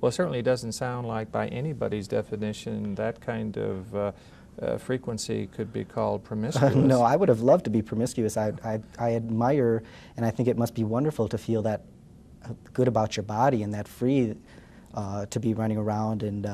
Well, it certainly doesn't sound like, by anybody's definition, that kind of frequency could be called promiscuous. No, I would have loved to be promiscuous. I admire, and I think it must be wonderful to feel that good about your body and that free to be running around and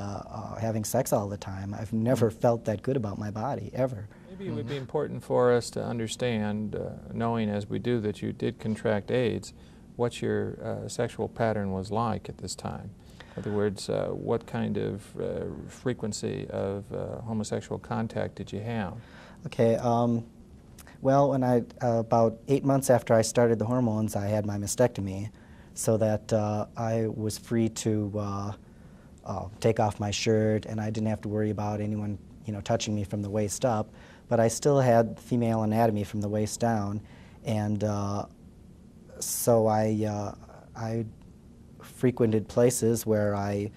having sex all the time. I've never felt that good about my body, ever. Maybe it would be important for us to understand, knowing as we do that you did contract AIDS, what your sexual pattern was like at this time. In other words, what kind of frequency of homosexual contact did you have? Okay, well, when about 8 months after I started the hormones, I had my mastectomy, so that I was free to take off my shirt, and I didn't have to worry about anyone, touching me from the waist up. But I still had female anatomy from the waist down, and so I frequented places where I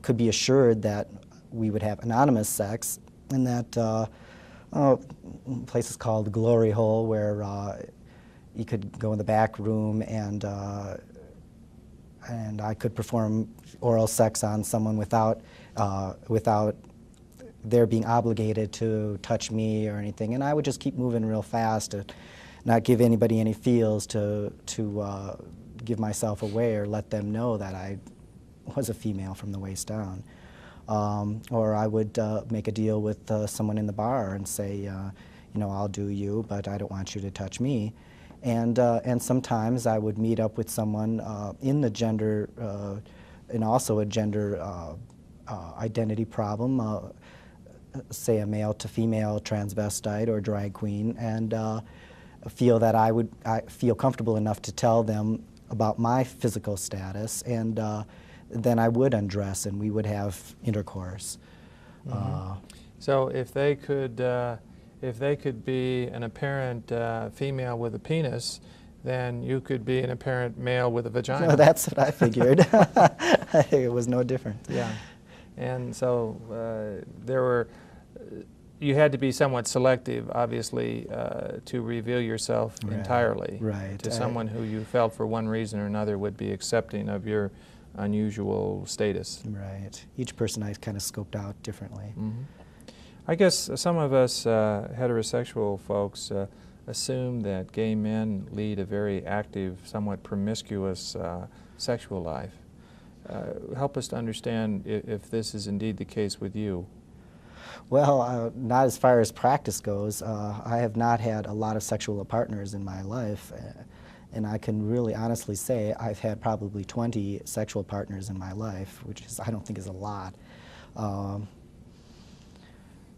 could be assured that we would have anonymous sex, and that places called Glory Hole, where you could go in the back room and I could perform oral sex on someone without their being obligated to touch me or anything, and I would just keep moving real fast to not give anybody any feels, to give myself away or let them know that I was a female from the waist down. Or I would make a deal with someone in the bar and say, I'll do you, but I don't want you to touch me. And sometimes I would meet up with someone in the gender, and also a gender identity problem, say a male to female transvestite or drag queen, and feel that I feel comfortable enough to tell them about my physical status, and then I would undress and we would have intercourse. So if they could be an apparent female with a penis, then you could be an apparent male with a vagina. Well, that's what I figured. It was no different. Yeah, and so you had to be somewhat selective, obviously, to reveal yourself entirely to someone who you felt for one reason or another would be accepting of your unusual status. Right. Each person I kind of scoped out differently. I guess some of us heterosexual folks assume that gay men lead a very active, somewhat promiscuous sexual life. Help us to understand if this is indeed the case with you. Well, not as far as practice goes. I have not had a lot of sexual partners in my life, and I can really honestly say I've had probably 20 sexual partners in my life, which I don't think is a lot.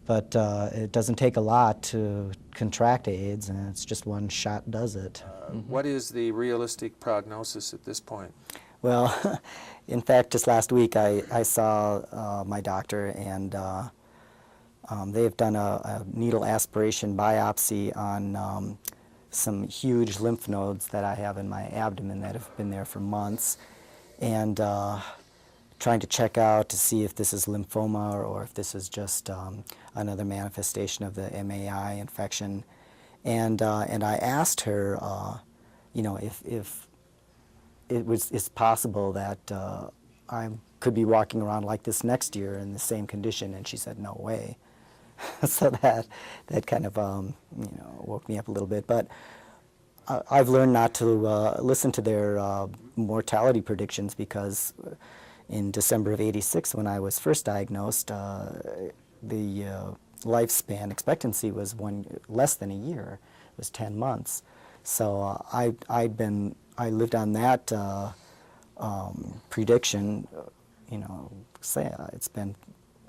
But it doesn't take a lot to contract AIDS, and it's just one shot does it. What is the realistic prognosis at this point? Well, in fact, just last week I saw my doctor, and they've done a needle aspiration biopsy on some huge lymph nodes that I have in my abdomen that have been there for months, and trying to check out to see if this is lymphoma or if this is just another manifestation of the MAI infection. And I asked her, if it's possible that I could be walking around like this next year in the same condition, and she said, no way. So that kind of woke me up a little bit. But I've learned not to listen to their mortality predictions, because in December of '86, when I was first diagnosed, the lifespan expectancy was less than a year. It was 10 months. So I lived on that prediction. Say it's been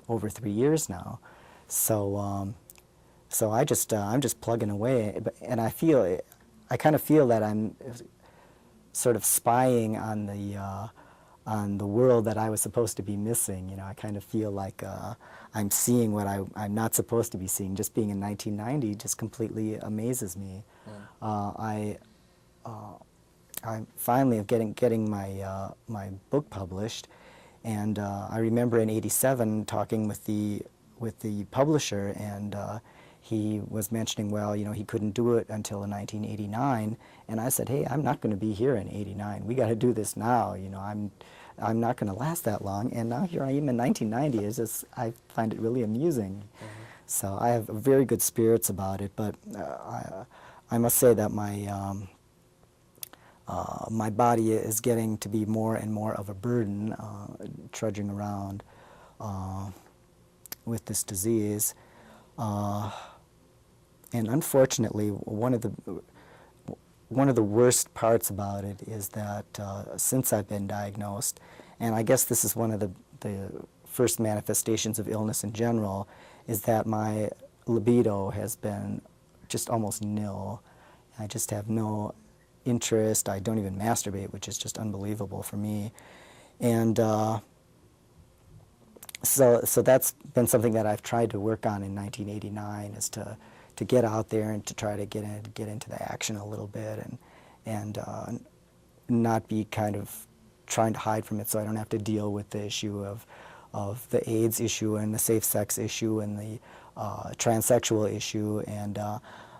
over 3 years now. So I'm just plugging away, and I kind of feel that I'm sort of spying on the world that I was supposed to be missing. I kind of feel like I'm seeing what I'm not supposed to be seeing. Just being in 1990 just completely amazes me. I finally am getting my book published, and I remember in '87 talking with the publisher, and he was mentioning, well, you know, he couldn't do it until 1989, and I said, hey, I'm not going to be here in '89. We got to do this now. You know, I'm not going to last that long. And now here I am in 1990. It's just, I find it really amusing. So I have very good spirits about it, but I must say that my body is getting to be more and more of a burden, trudging around with this disease. And unfortunately, one of the worst parts about it is that since I've been diagnosed, and I guess this is one of the first manifestations of illness in general, is that my libido has been just almost nil. I just have no interest. I don't even masturbate, which is just unbelievable for me. And so that's been something that I've tried to work on in 1989, is to get out there and to try to get into the action a little bit, and not be kind of trying to hide from it, so I don't have to deal with the issue of the AIDS issue and the safe sex issue and the transsexual issue. And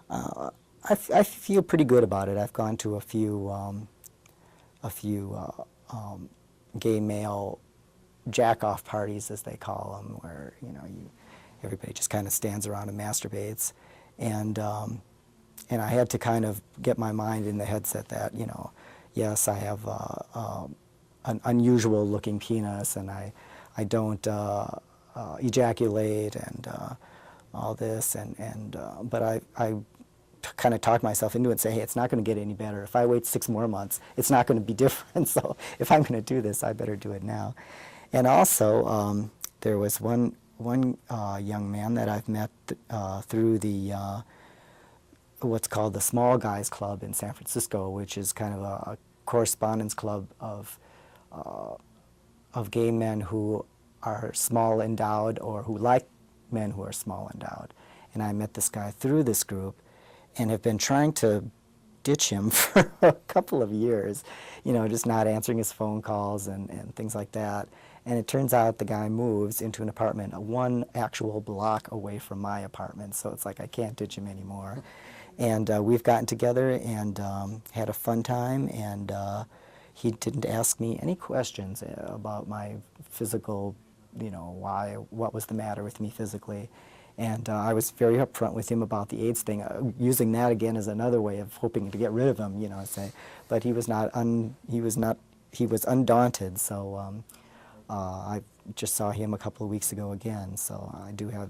I feel pretty good about it. I've gone to a few gay male jack-off parties, as they call them, where, you know, everybody just kind of stands around and masturbates. And I had to kind of get my mind in the headset that, you know, yes, I have an unusual looking penis, and I don't ejaculate, and all this, but I kind of talk myself into it and say, hey, it's not going to get any better. If I wait 6 more months, it's not going to be different. So if I'm going to do this, I better do it now. And also, there was one young man that I've met through the what's called the Small Guys Club in San Francisco, which is kind of a correspondence club of gay men who are small endowed, or who like men who are small endowed. And I met this guy through this group, and have been trying to ditch him for a couple of years, you know, just not answering his phone calls and things like that. And it turns out the guy moves into an apartment 1 actual block away from my apartment, so it's like I can't ditch him anymore. And we've gotten together and had a fun time, and he didn't ask me any questions about my physical, you know, what was the matter with me physically. And I was very upfront with him about the AIDS thing, using that again as another way of hoping to get rid of him, you know, say. But he was undaunted. So I just saw him a couple of weeks ago again. So I do have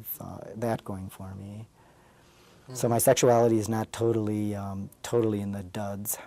that going for me. So my sexuality is not totally in the duds.